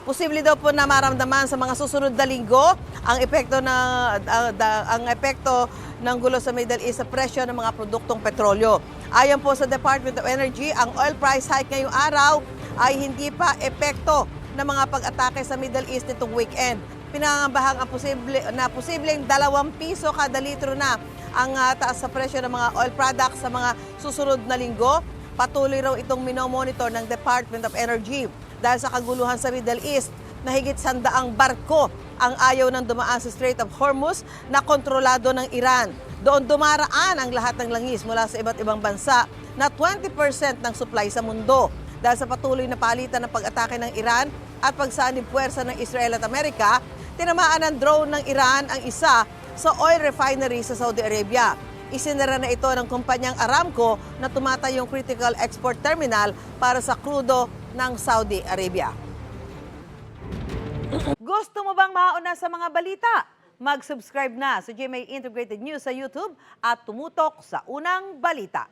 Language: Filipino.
Posible daw po na maramdaman sa mga susunod na linggo ang epekto ng gulo sa Middle East sa presyo ng mga produktong petrolyo. Ayon po sa Department of Energy, ang oil price hike ngayong araw ay hindi pa epekto ng mga pag-atake sa Middle East nitong weekend. Pinangangambahang posibleng 2 piso kada litro na ang taas sa presyo ng mga oil products sa mga susunod na linggo. Patuloy raw itong minomonitor ng Department of Energy dahil sa kaguluhan sa Middle East na higit 100 barko ang ayaw ng dumaan sa Strait of Hormuz na kontrolado ng Iran. Doon dumaraan ang lahat ng langis mula sa iba't ibang bansa na 20% ng supply sa mundo. Dahil sa patuloy na palitan ng pag-atake ng Iran at pagsanib puwersa ng Israel at Amerika, tinamaan ng drone ng Iran ang isa sa oil refinery sa Saudi Arabia. Isinara na ito ng kumpanyang Aramco na tumatayong critical export terminal para sa krudo ng Saudi Arabia. Gusto mo bang mauna sa mga balita? Mag-subscribe na sa GMA Integrated News sa YouTube at tumutok sa unang balita.